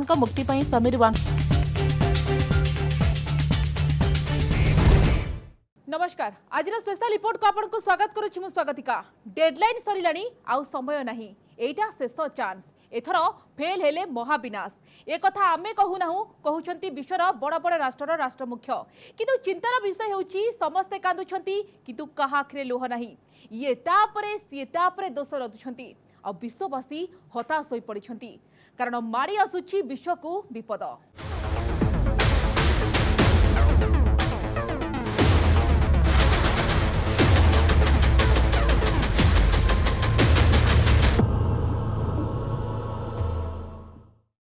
ମାନଙ୍କ मुक्ति ପାଇଁ समीर वांग। नमस्कार आज स्पेशल रिपोर्ट को आपन को स्वागत करुछि मु स्वागतिका। डेडलाइन सरिलानी आउ समय नाही एटा शेष चांस एथर फेल हेले महाविनाश ए कथा आमे कहू नाहु कहउछंती विश्वर बड़ बड़ राष्ट्रर राष्ट्रमुख्य किंतु चिंतार विषय हेउछि समस्ते कांदुछंती किंतु कहा आखिरे लोह नाही ये तापरे दोष रदुछंती आ विश्ववासी हताश होई पड़िछंती कारण मारी आसुछि विश्व को विपद।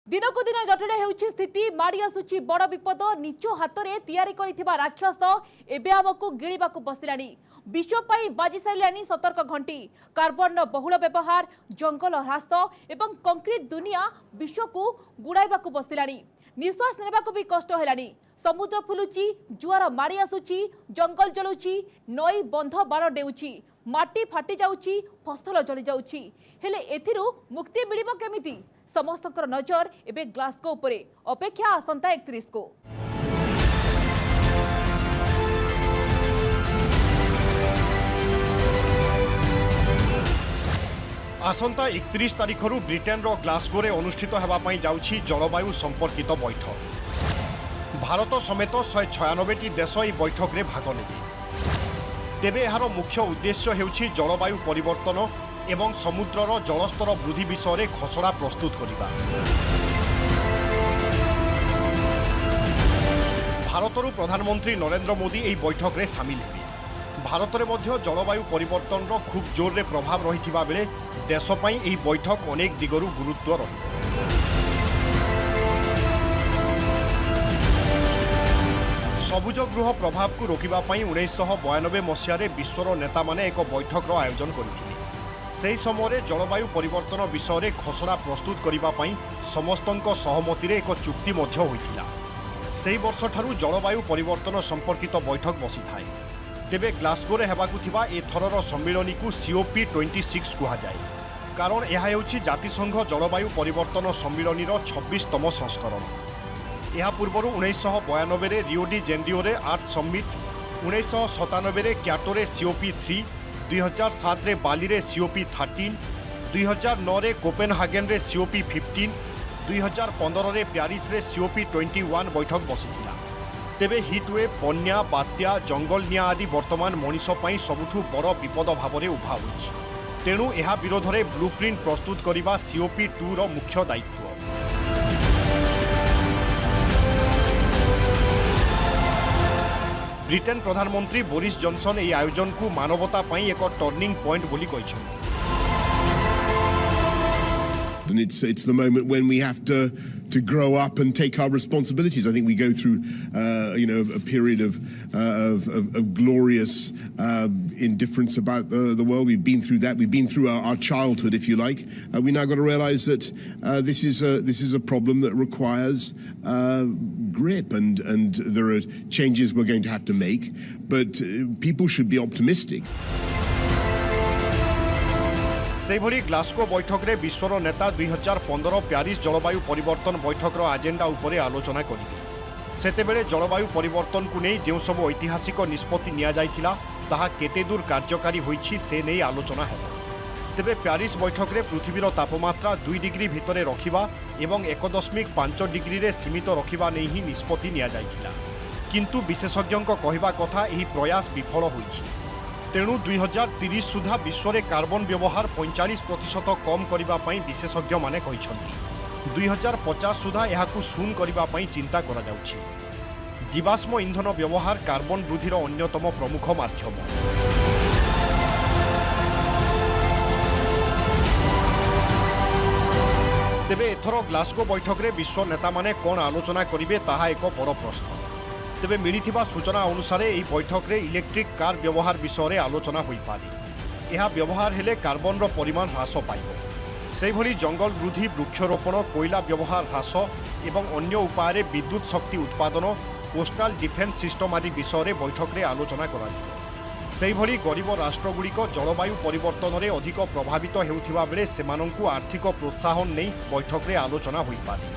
दिनकु दिन जटिल हेउछि स्थिति मारी आसुछि बड़ विपद निज हाथ में तैयारी करिथिबा राक्षस एबे हमकु गिळिबाकु बसिलानी विश्व पई बाजी साइलानी सतर्क घंटी कार्बन बहुल व्यवहार जंगल ह्रास एवं कंक्रीट दुनिया विश्व को गुड़ाइबाकु बसिलानी निश्वास नेबाकु भी कष्ट हेलानी समुद्र फुलुची जुआर मारी आसुची जंगल जलुची नई बंध बाड़ डेउची माटी फाटी जाउची फसल जली जाउची हेले एथिरु मुक्ति मिलिबो केमिति समस्तकर नजर एबे ग्लासगो उपरे अपेक्षा आसंता 31 को। आसंता 31 तारिख ब्रिटेन रो ग्लासगो रे अनुष्ठित हेबा पई जाउछि जलवायु संपर्कित बैठक। भारत समेत 196 देश ई बैठक रे भाग नेबे। तेबे एहार मुख्य उद्देश्य हेउछि जलवायु परिवर्तन एवं समुद्रर जलस्तर वृद्धि विषय में खसड़ा प्रस्तुत करने। भारतर प्रधानमंत्री नरेंद्र मोदी यह बैठक में सामिल हेबे। भारत में जलवायु परिवर्तन खूब जोर रे प्रभाव रही बेले देश पई यह बैठक अनेक दिगरु गुरुत्व रही। सबुज गृह प्रभाव को रोकवा 1992 मसीह विश्वर नेता माने एक बैठक आयोजन करथिले। ସେହି ସମୟରେ ଜଳବାୟୁ ପରିବର୍ତ୍ତନ ବିଷୟରେ ଖସଡ଼ା ପ୍ରସ୍ତୁତ କରିବା ପାଇଁ ସମସ୍ତଙ୍କ ସହମତିରେ ଏକ ଚୁକ୍ତି ମଧ୍ୟ ହୋଇଥିଲା। ସେହି ବର୍ଷଠାରୁ ଜଳବାୟୁ ପରିବର୍ତ୍ତନ ସମ୍ପର୍କିତ ବୈଠକ ବସିଥାଏ। ତେବେ ଗ୍ଲାସଗୋରେ ହେବାକୁ ଥିବା ଏଥରର ସମ୍ମିଳନୀକୁ COP26 କୁହାଯାଏ କାରଣ ଏହା ହେଉଛି ଜାତିସଂଘ ଜଳବାୟୁ ପରିବର୍ତ୍ତନ ସମ୍ମିଳନୀର 26ତମ ସଂସ୍କରଣ। ଏହା ପୂର୍ବରୁ 1992ରେ रियो डी जेनेरियोରେ आर्थ समिट, 1997ରେ କ୍ୟାଟୋରେ COP3, 2007 रे बाली रे COP13, 2009 रे कोपेनहागेन रे COP15, 2015 रे पेरिस रे COP21 बैठक बसिथिला। तेबे हिटवेव, बन्या, बात्या, जंगल निया आदि वर्तमान मनीष पई सबुठु बड़ विपद भाव उभा होइछि। तेणु एहा विरोध रे ब्लूप्रिंट प्रस्तुत करिबा COP2 रो मुख्य दायित्व। ब्रिटेन प्रधानमंत्री बोरिस जॉनसन यह आयोजन को मानवता पई एक टर्निंग पॉइंट बोली कहिसेंती। And it's the moment when we have to grow up and take our responsibilities. I think we go through a period of glorious indifference about the world. We've been through that. We've been through our childhood, if you like. We now got to realise that this is a problem that requires grip, and there are changes we're going to have to make. But people should be optimistic. सेभली Glasgow बैठक रे विश्वर नेता 2015 Paris जलवायु परिवर्तन बैठक agenda उपरे आलोचना करेंगे। सेतेबेले जलवायु परिवर्तन को नहीं जो सब ऐतिहासिक निष्पत्ति निया जाइथिला ताहा केते दूर कार्यकारी होइछि से नहीं आलोचना है। तेबे पेरिस बैठक रे पृथ्वीर तापमात्रा 2 डिग्री भितरे रखिबा एवं 1.5 डिग्री रे सीमित रखिबा नहीं ही निष्पत्ति निया जाइथिला। किंतु विशेषज्ञों कहवा कथा यही प्रयास विफल होइछि। तेणु 2030 सुधा विश्व में कार्बन व्यवहार 45% कम करने विशेषज्ञ माने कहिसंती। 2050 सुधा यहाकू शून्य करने चिंता करा जाउछि। जीवाश्म इंधन व्यवहार कार्बन वृद्धिर अन्यतम प्रमुख माध्यम। तेबे एथर ग्लासगो बैठक रे विश्व नेता माने कोन आलोचना करिवे ताहा एक बड़ प्रश्न। तेबे मिलिथिबा सूचना अनुसार यह बैठक रे इलेक्ट्रिक कार व्यवहार विषय में आलोचना हो पारे। यह व्यवहार हेले कार्बन रो परिमाण ह्रास पाइबो। सेहिभली जंगल वृद्धि, वृक्षरोपण, कोयला व्यवहार ह्रास एवं अन्य उपाय विद्युत शक्ति उत्पादन, कोस्टाल डिफेन्स सिस्टम आदि विषय में बैठक रे आलोचना कराजिबो। सेहिभली गरीब राष्ट्रगुड़िक जलवायु परिवर्तन में अधिक प्रभावित हेउथिबा बेले सेमानंकु आर्थिक प्रोत्साहन नहीं बैठक रे आलोचना हो पारे।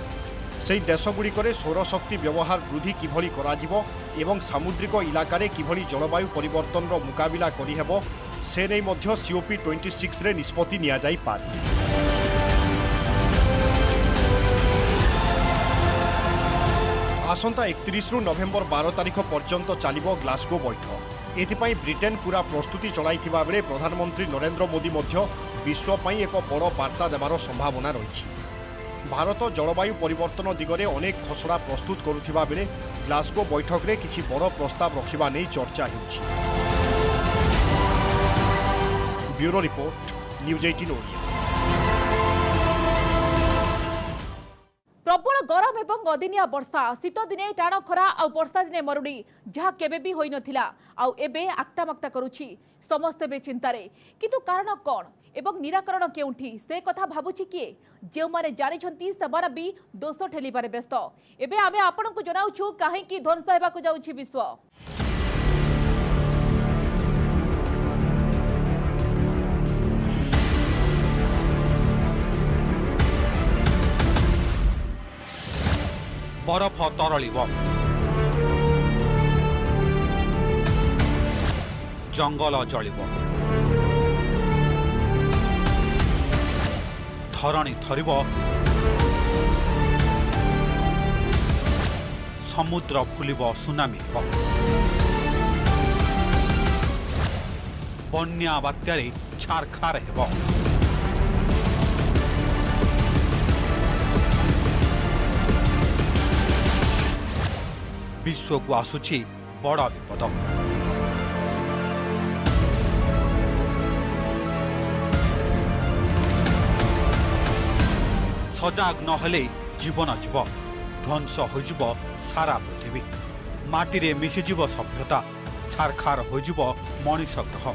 सेही देशगुड़िकरे सौरशक्ति व्यवहार वृद्धि किभली कराजिबो एवं सामुद्रिक इलाकारे किभली जलवायु परिवर्तन मुकाबिला करिहेबो से नै मध्य सीओपी 26 रे निष्पत्ति निया जाई पारे। आसंता 31 रु नवेम्बर 12 तारिख पर्यंत चलिबो ग्लासगो बैठक। एथिपाई ब्रिटेन पूरा प्रस्तुति चलाइथिबा बेले प्रधानमंत्री नरेंद्र मोदी मध्य विश्व पई एक बड़ वार्ता देवार संभावना रही। भारत जलवायु परिवर्तन दिगरे अनेक खसड़ा प्रस्तुत करुथिबा बेले ग्लासगो बैठक रे किछि बड़ प्रस्ताव रखिबा नै चर्चा हेउछि। Bureau report news 18 Odia. प्रबल गरम एवं अदिनिया वर्षा शीत दिने टाण खरा आ वर्षा दिने मरुड़ी जहाँ केबे भी होई नथिला आ एबे आक्तामाक्ता करुछि समस्ते बे चिंतारे। किंतु कारण कौन एवं निराकरण केउठी से कथा भाबुछि किए जे माने जानिछंती सेमाना भी दोष ठेलिबारे व्यस्त। एबे आमे आपनकु जनाउछु काहे कि ध्वंस हेबाकु जाउछि विश्व। बरफ तरलिब, जंगल जलिब, धरणी थरिब, समुद्र फुलिब, सुनामी हेब, बन्या बात्यारे छारखार हेब। विश्व को आसुछि बड़ विपद। सजाग नहले जीवन जीव, ध्वंस होइजिब सारा पृथ्वी। माटी मिशिजिब सभ्यता, छारखार होइजिब मनीष ग्रह।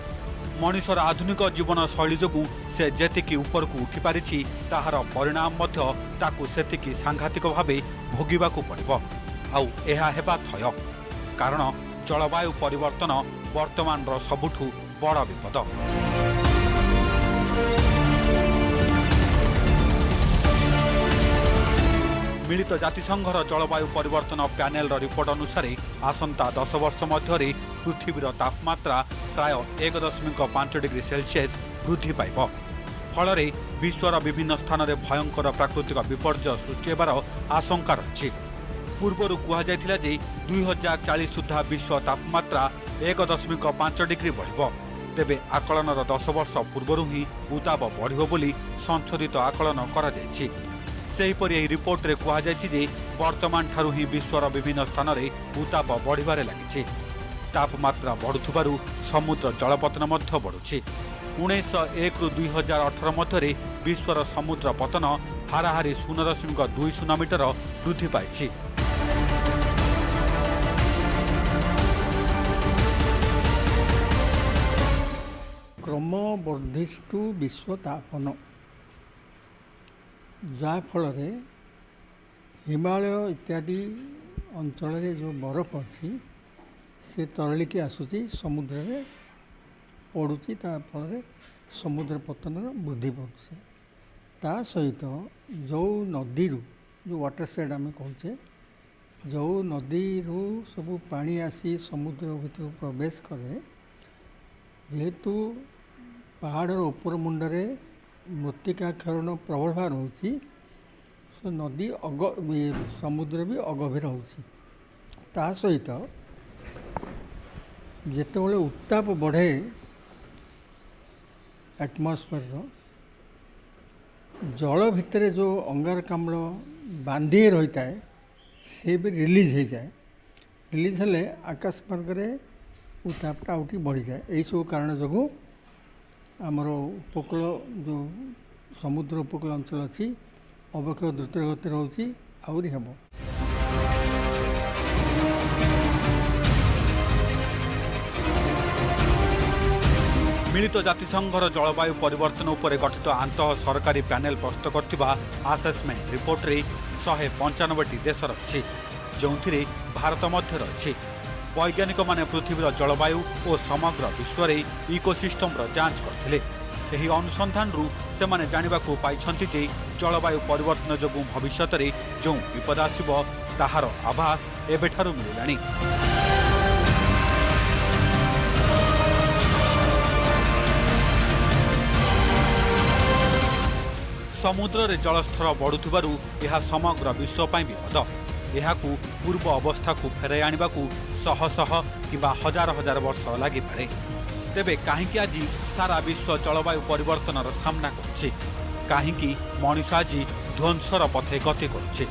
मनीषर आधुनिक जीवन शैली जोगु से जेतिकी ऊपर को उठी पारिछि ताहार परिणाम मध्य ताकु सेतिकी सांघातिक भावे भोगिबाकू पड़िब। आउ एहा हेबा थय, कारण जलवायु परिवर्तन वर्तमान सबुठु बड़ विपद। मिलित जातिसंघर जलवायु परिवर्तन प्यानेल रिपोर्ट अनुसार आसंता 10 वर्ष मध्य पृथ्वीर तापमात्रा प्राय 1.5 डिग्री सेल्सियस वृद्धि पाइब। फल विश्वर विभिन्न स्थान में भयंकर प्राकृतिक विपर्यय सृष्टि हेबार आशंका रही। पूर्वर कहुला 2040 सुधा विश्व तापमात्रा 1.5 डिग्री बढ़। तेबे आकलनर 10 वर्ष पूर्वर ही उताप बढ़ बोली संशोधित आकलन कर रिपोर्ट रे कहुई वर्तमान ठारू ही विश्वर विभिन्न स्थान में उताप बढ़िबारे लगी। तापमात्रा बढ़ुथिबारु समुद्र जलपतन मध्य बढ़ुछि। 1901 रु 2018 मध्य विश्वर समुद्र पतन हाराहारी 0.20 मीटर वृद्धि पाइछि। क्रम वर्धिष्ठु विश्व तापन जाफल हिमालय इत्यादि अंचल जो बरफ अच्छी से तरलिकी आसूची समुद्र में पड़ुची फल समुद्र पतन वृद्धि पड़ुଛି। ता सहित जो नदी जो वाटर सेड आम कहे जो नदी सब पानी आसी समुद्र भीतर प्रवेश करे जेहेतु पहाड़ ऊपर मुंडरे मृत्तिका क्षरण प्रबल भाव रोचे सो नदी समुद्र भी अगभीर होची। ता सहित जितेबाला उत्ताप बढ़े एटमॉस्फेयर जल भितर जो अंगारकाम्ल बांधी रही है से भी रिलीज हो जाए। रिलीज हेले आकाश मार्ग उत्तापटा आउटी बढ़ी जाए। यही सब कारण जो आमर उपकूल जो समुद्र उपकूल अंचल अच्छी अवक्षय द्रुत गति रोचे आहरी हेब। मिलित जातिसंघर जलवायु परिवर्तन उपर गठित आंतः सरकारी पैनेल प्रस्तुत करथिबा आसेसमेंट रिपोर्ट रे 195टी देश रही जो भारत मध्य रही। वैज्ञानिक माने पृथ्वीर जलवायु और समग्र विश्व में इकोसिस्टम जांच करथिले। ଏହି ଅନୁସନ୍ଧାନରୁ ସେମାନେ ଜାଣିବାକୁ ପାଇଛନ୍ତି ଯେ ଜଳବାୟୁ ପରିବର୍ତ୍ତନ ଯୋଗୁଁ ଭବିଷ୍ୟତରେ ଯେଉଁ ବିପଦ ଆସିବ ତାହାର ଆଭାସ ଏବେଠାରୁ ମିଳିଲାଣି। ସମୁଦ୍ରରେ ଜଳସ୍ତର ବଢ଼ୁଥିବାରୁ ଏହା ସମଗ୍ର ବିଶ୍ୱ ପାଇଁ ବିପଦ। ଏହାକୁ ପୂର୍ବ ଅବସ୍ଥାକୁ ଫେରାଇ ଆଣିବାକୁ ଶହ ଶହ କିମ୍ବା ହଜାର ହଜାର ବର୍ଷ ଲାଗିପାରେ। ତେବେ କାହିଁକି ଆଜି ସାରା ବିଶ୍ୱ ଜଳବାୟୁ ପରିବର୍ତ୍ତନର ସାମ୍ନା କରୁଛି? କାହିଁକି ମଣିଷ ଆଜି ଧ୍ୱଂସର ପଥେ ଗତି କରୁଛି?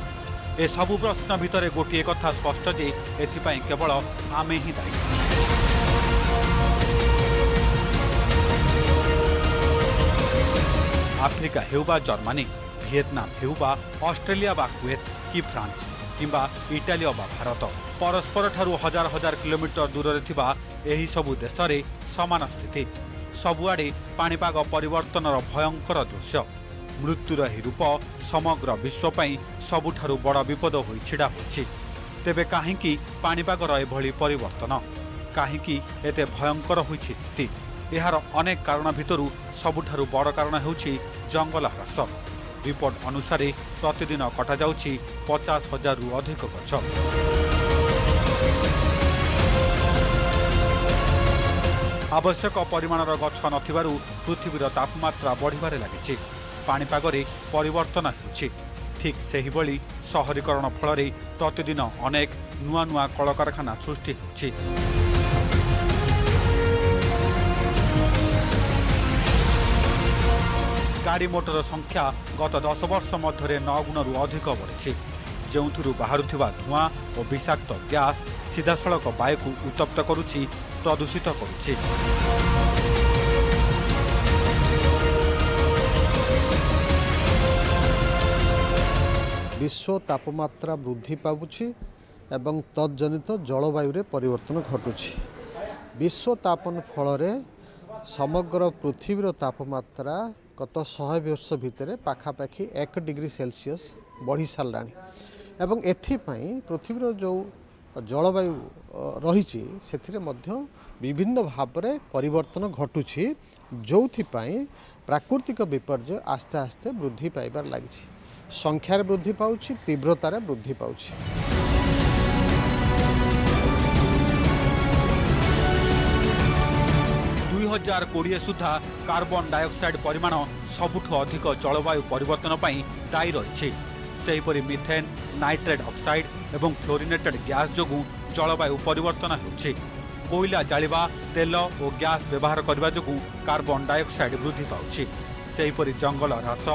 ଏସବୁ ପ୍ରଶ୍ନ ଭିତରେ ଗୋଟିଏ କଥା ସ୍ପଷ୍ଟ ଯେ ଏଥିପାଇଁ କେବଳ ଆମେ ହିଁ ଦାୟୀ। आफ्रिका हेउ बा जर्मनी, ভিয়েতনাম हेउ बा ऑस्ट्रेलिया बा कुवेत कि फ्रांस किंबा इटाली बा भारत, परस्पर ठारू हजार हजार किलोमीटर दूर थिबा एही सबु देशरे समान स्थिति। सबुआडे पाणीपाग परिवर्तनर भयंकर दृश्य। मृत्युर ही रूप समग्र विश्व पई सबुठारू बड़ विपद होई छिड़ा होछि। तेबे काहींकी पाणीपागर एभली परिवर्तन? काहींकी एते भयंकर होइछि स्थिति? एहार अनेक कारण भितरु सबुठारू बड़ कारण हेउछि जंगल ह्रास। रिपोर्ट अनुसार प्रतिदिन कटा जाउछि 50,000 रु अधिक गछ। आवश्यक परिमाणर गछ नथिबारु पृथ्वीर तापमात्रा बढ़िबारे लागिछि। पाणीपागरे परिवर्तन हेउछि। ठीक सेही भली शहरीकरण फलरे प्रतिदिन अनेक नुआ नुआ कलकारखाना सृष्टि हेउछि। गाड़ी मोटर संख्या गत 10 वर्ष मध्य 9 गुणरू अधिक बढ़ी, जो बाहरुथिबा धुआं और विषाक्त गैस सीधासलख वायु को उत्तप्त करुछि, प्रदूषित करुछि। विश्व तापमात्रा वृद्धि पाउछि एवं तज्जनित जलवायु परिवर्तन घटुछि। विश्व तापन फल समग्र पृथ्वीर तापमात्रा गत 100 वर्ष भितर पाखापाखि 1 डिग्री सेल्सियस बढ़ी सारा एवं एथिपाई पृथ्वीर जो जलवायु रही विभिन्न भाव में परिवर्तन घटुछि, जो प्राकृतिक विपर्यय आस्ते आस्ते वृद्धि पाइबार लगी। संख्यार वृद्धि पाउछि, तीव्रतार वृद्धि पाउछि। 2020 सुधा कार्बन डाइऑक्साइड परिमाण सबुठु अधिक जलवायु परिवर्तन पई दायी रही। सेहीपरि मिथेन, नाइट्रेट ऑक्साइड एवं फ्लोरिनेटेड गैस जोगु जलवायु परिवर्तन होछि। कोयला जालिबा, तेल और गैस व्यवहार करबा जोगु कार्बन डाइऑक्साइड वृद्धि पाउछि। सेहीपरि जंगल ह्रास,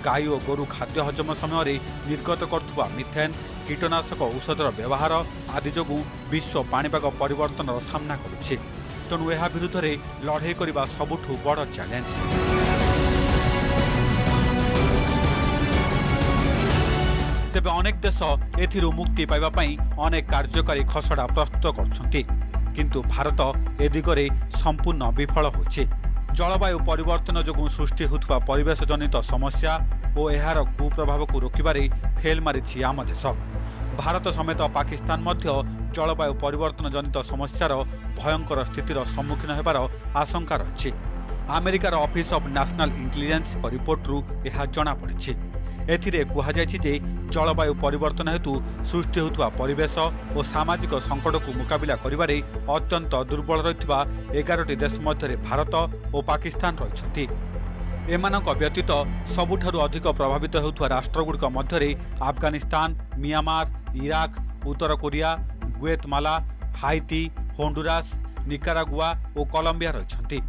गाई और गोरु खाद्य हजम समय निर्गत करुवा मिथेन, कीटनाशक औषधर व्यवहार आदि जोगु विश्व पाणीपाग परिवर्तन सामना करुछि। तेणु यह विरुद्ध में लड़े करने सबुठु बड़ चैलेंज। तेबे अनेक देश एथिरु मुक्ति पाइबा पई अनेक कार्यकारी खसड़ा प्रस्तुत करछन्ति, किंतु भारत ए दिगरे संपूर्ण विफल होछि। जलवायु परिवर्तन जोगु सृष्टि होथुवा परिवेश जनित समस्या और एहार कुप्रभाव को रोकिबारे फेल मारिछि आम देश। भारत समेत पाकिस्तान मध्य जलवायु परिवर्तन जनित समस्यार भयंकर स्थितिर सम्मुखीन हेबार आशंका रही। अमेरिकार ऑफिस ऑफ नेशनल इंटेलिजेंस रिपोर्टरू यह जना पड़ी। एथिरे कुहाଯାଇଛି जे जलवायु परिवर्तन हेतु सृष्टि होथुवा परिवेश और सामाजिक संकट को मुकाबिला करिबारे अत्यंत दुर्बल रहितबा 11टी देश मध्य भारत और पाकिस्तान रहिछन्ति। एमानक व्यतीत सबुठारु अधिक प्रभावित होथुवा राष्ट्रगुड़िक मध्य अफगानिस्तान, म्यांमार, इराक, उत्तर कोरिया, गुएतमाला, हाइती, होंडुरास, निकारागुआ और कोलंबिया रहिछन्ति।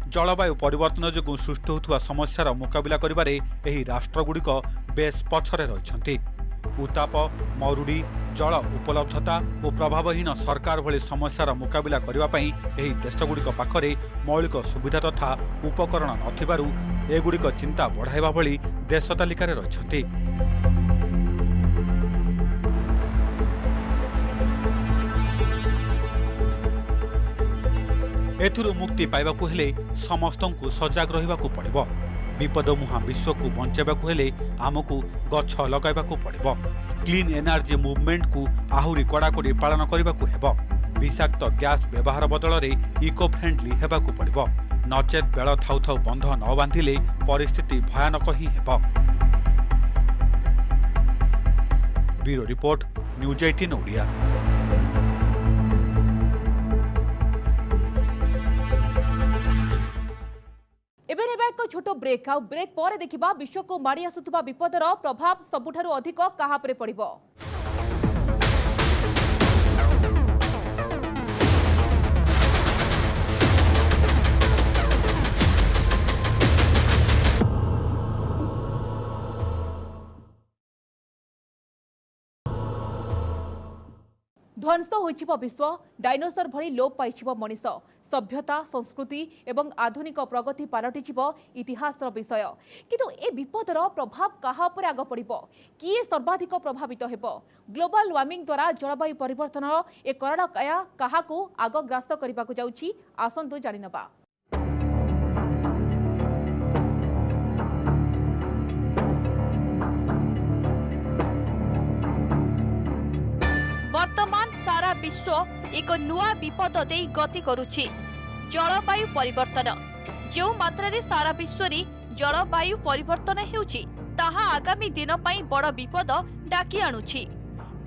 जलवायु परिवर्तन जोगु सृष्टि होथुवा समस्यार मुकाबिला करिबारे एही राष्ट्रगुड़िक बेस पछरे रहिछन्ति। उताप, मरुड़ी, जल उपलब्धता और प्रभावहीन सरकार भली समस्यार मुकाबिला करिबा पई एही देशगुड़िक पाखरे मौलिक सुविधा तथा उपकरण नथिबारु एगुड़िक चिंता बढ़ाइबा भली देश तालिकार रहिछन्ति। एथुरु मुक्ति पाइबाकु हेले समस्तंकु सजाग रहिबाकु पड़िबो। विपद मुहा विश्व को बंचाइबाकु हेले आमकु गछ लगाइबाकु पड़िबो। क्लीन एनर्जी मूवमेंट को आहुरी कड़ाकड़ी पालन करबाकु हेबो। विषाक्त गैस व्यवहार बदल रे इको फ्रेंडली हेबाकु पड़िबो। नचेत बेल थाउ थाउ बंध न बांधिले परिस्थिति भयानक ही हेब। Bureau report, news 18 Odia. एबे नेबा एक छोटो ब्रेक आउ ब्रेक पर देखिबा विश्व को माड़ी आसुथबा विपदर प्रभाव सबुठारु अधिक काहा परे पड़िबो। ध्वंस हो विश्व, डायनोसर भली लोप पाई मनीष, सभ्यता संस्कृति एवं आधुनिक प्रगति पलटि इतिहास विषय। किंतु ए विपदर प्रभाव कहा पर आग पड़िबो, किए सर्वाधिक प्रभावित हेबो? ग्लोबल वार्मिंग द्वारा जलवायु परिवर्तन ए करण काया काहाकू आग ग्रास करबाकू जाउछि, आसंतु जानि नबा। वर्तमान सारा विश्व एक नुआ विपद दे गति करुछि। जलवायु परिवर्तन जो मात्रा रे सारा विश्व रे जलवायु परिवर्तन हेउछि ताहा आगामी दिन पई बड़ विपद डाकी आनुछि।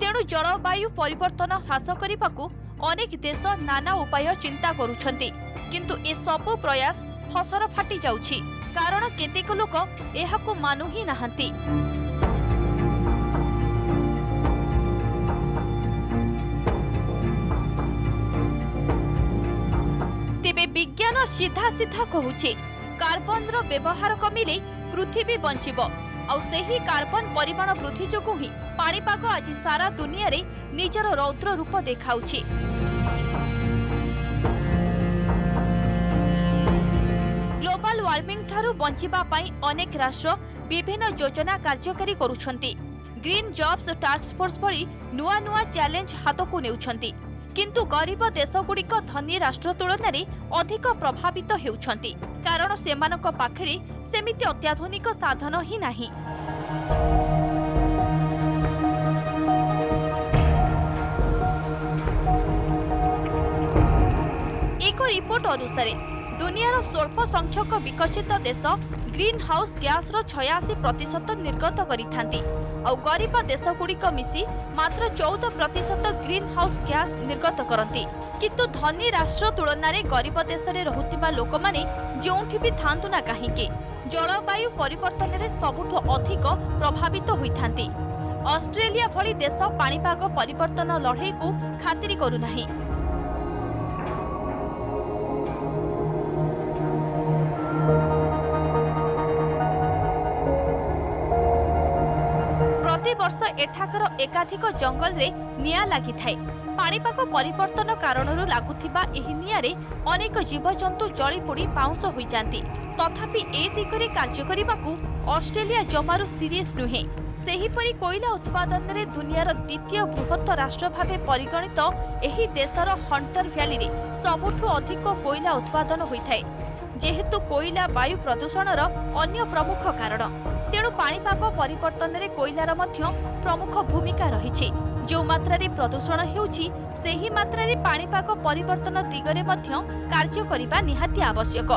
तेणु जलवायु परिवर्तन ह्रास करिबाकू अनेक देश नाना उपाय चिंता करुछंती, किंतु ए सबु प्रयास फसर फाटी जाउछि, कारण केतेक लोक एहाकू मानु ही नाहंती। तेबे विज्ञान सीधा सीधा कहूचे कार्बन रो व्यवहार कमिले पृथ्वी बंचिब, आ सेही कार्बन परिमाण वृद्धि जोगु ही पाणीपाग आज सारा दुनिया रे निजर रौद्र रूप देखाउछि। ग्लोबल वार्मिंग ठारू बंचिबा पई अनेक राष्ट्र विभिन्न योजना कार्यकारी करूछंती। ग्रीन जॉब्स टास्क फोर्स भली नुआ नुआ चैलेंज हाथ को नेउछंती, किंतु गरीब देशगुड़िक धनी राष्ट्र तुलन में अधिक प्रभावित हेउछंती, कारण सेमानक पाखरे सेमिति अत्याधुनिक साधन ही नाही। एक रिपोर्ट अनुसार दुनियार स्वल्प संख्यक विकसित देश ग्रीन हाउस गैस रो 86% निर्गत करिथांती, और गरीब देशगुड़िक मिसी मात्र 14% ग्रीन हाउस गैस निर्गत करती। किंतु धनी राष्ट्र तुलन में गरीब देश में रहुतिबा लोक माने जोंठी भी थांतु ना काहींके जलवायु परिवर्तन रे सबुठु अधिक प्रभावित होइथांती। ऑस्ट्रेलिया भली देश पाणीपाग परिवर्तन लड़ाई को खातिरी करू नाही। वर्ष एठाकर एकाधिक जंगल रे निया लागि थाए। पाणीपाग परिवर्तन कारणरू लागुथिबा एही निया रे अनेक जीवजंतु जळी पोड़ी पाउंस होई जांती। तथापि ए दिगरे कार्य करिबाकू ऑस्ट्रेलिया जमारू सीरियस नुहे। सेहीपरि कोयला उत्पादन रे दुनियार द्वितीय बृहत राष्ट्र भावे परिगणित एही देशर हंटर वैली रे सबुठु अधिक कोयला उत्पादन होइथाए, जेहेतु कोयला वायु प्रदूषणर अन्य प्रमुख कारण। तेणु पाणीपाग परिवर्तन रे कोयलार मध्य प्रमुख भूमिका रहिछि। जो मात्रा रे प्रदूषण हेउछि सेही मात्रा रे पाणीपाग परिवर्तन दिगरे मध्य कार्य करिबा निहाती आवश्यक।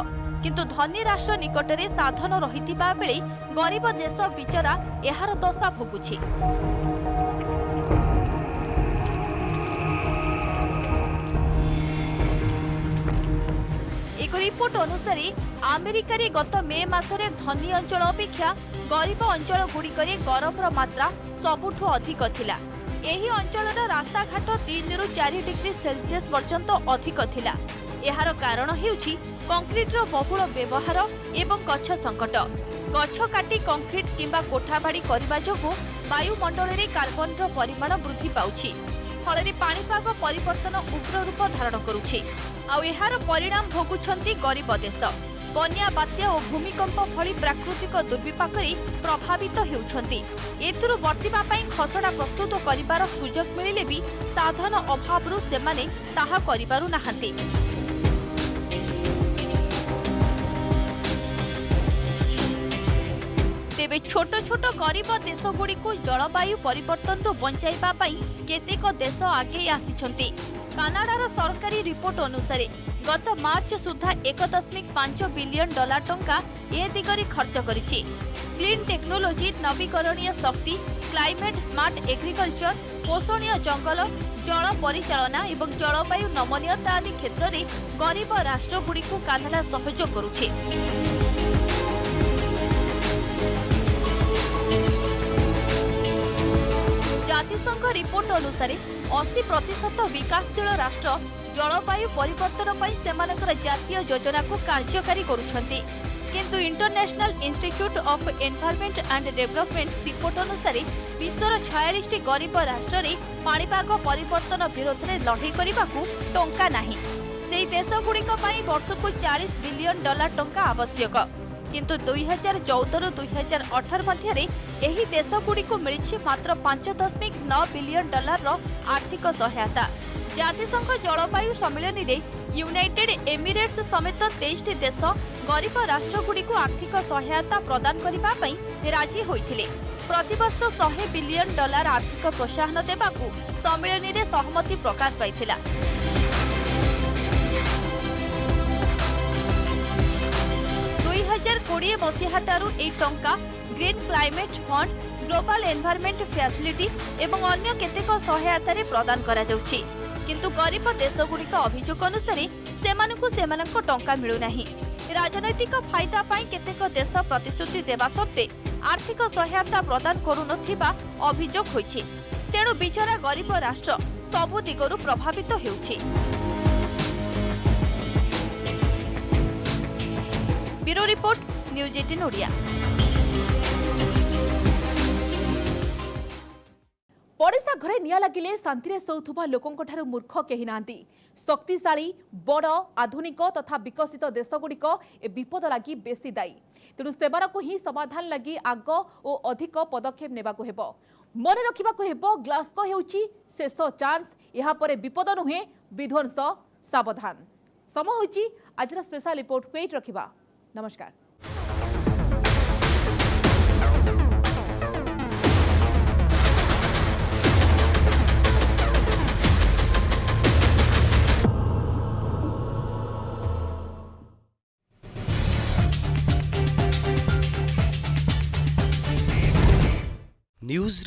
किंतु धनी राष्ट्र निकटरे साधन रहितिबा बेले गरीब देश बिचरा एहार दशा भोगुछि। एक रिपोर्ट अनुसार अमेरिका रे गत मे मासरे धनी अंचल अपेक्षा गरीब अंचल गुड़िकरे गरमर मात्रा सबुठु अधिक थिला। एही अंचलर रास्ताघाट 3 ରୁ 4 डिग्री सेल्सियस पर्यंत अधिक थिला। एहार कारण हेउछि कंक्रीटर बहुल व्यवहार एवं गछ संकट। गछ काटी कंक्रीट किंबा कोठाबाड़ी करबा जोगु वायुमंडल रे कार्बन रो परिमाण वृद्धि पाउछि, फल पाणीपाग परिवर्तन उग्र रूप धारण करुछि। आ एहार परिणाम भोगुछंती गरीब देश। बन्या बात्या और भूमिकंप भली प्राकृतिक दुर्विपाक प्रभावित हेउछंती। एथिरु बर्तिबा पई खसड़ा प्रस्तुत करिबार सुजोग मिलिले भी साधन अभावरु सेमाने ताहा करिबारु नाहांती। तेबे छोट छोट गरीब देशगुड़ी को जलवायु परिवर्तन बंचाइबा पई केतेक देश आगे आसिछंती। कानाडार सरकारी रिपोर्ट अनुसार गत मार्च सुधा 1.5 बिलियन डॉलर टंका ए दिगरे खर्च करिछि। क्लीन टेक्नोलोजी, नवीकरणीय शक्ति, क्लाइमेट स्मार्ट एग्रीकल्चर, पोषणीय जंगल, जल परिचालना एवं जलवायु नमनीयता आदि क्षेत्र में गरीब राष्ट्रगुड़ी को कानाडा सहयोग करुछि। जातिसंघ रिपोर्ट अनुसार 80% विकासशील राष्ट्र जलवायु परिवर्तन पर सेमानकर जातीय योजना को कार्यकारी करुछंती। किंतु international institute of environment and development report अनुसार विश्वर 46 गरीब राष्ट्र में पाणीपाग परिवर्तन विरोध में लड़ाई करने टंका नहीं। से देशगुड़िक वर्षको 40 बिलियन डॉलर टंका आवश्यक। किंतु 2014-2018 मध्य एही देशगुड़िक मिली मात्र 5.9 बिलियन डॉलर आर्थिक सहायता। जातिसंघ जलवायु सम्मेलन में यूनाइटेड एमिरेट्स समेत 23 देश गरीब राष्ट्रगुड़ी आर्थिक सहायता प्रदान करने राजी होइथिले। प्रतिवर्ष 100 बिलियन डॉलर आर्थिक प्रोत्साहन देबाकू सम्मेलन में सहमति प्रकाश पाइथिला। 2020 मसीहाटारू ए टंका green climate fund, global environment facility एवं अन्य केतेक सहायता प्रदान करा जाउछि। किंतु गरीब देशगुड़िक अभियोग अनुसार सेमानकु टंका मिलू नाही। राजनैतिक फायदा पाई केतेक देश प्रतिश्रुति देवा सत्वे आर्थिक सहायता प्रदान करुनथिबा अभियोग होइछि। तेणु बिचारा गरीब राष्ट्र सबु दिगरु प्रभावित हेउछि। Bureau report, news 18 Odia. पड़ेसा घरे निया लगिले शांति शोथुवा लोकों ठारू मूर्ख कहीं नांती। शक्तिशाली बड़ आधुनिक तथा विकसित देशगुड़िक ए विपद लगी बेसी दायी। तेणु सेमानकु ही समाधान लगी आग और अधिक पदक्षेप नेबाकु हेबो। मन रखिबाकु हेबो ग्लासगो हेउची शेष चांस। एहा परे विपद नुहे विध्वंस। सावधान। समय होची आजर स्पेशल रिपोर्ट वेट रखिबा। नमस्कार। न्यूज़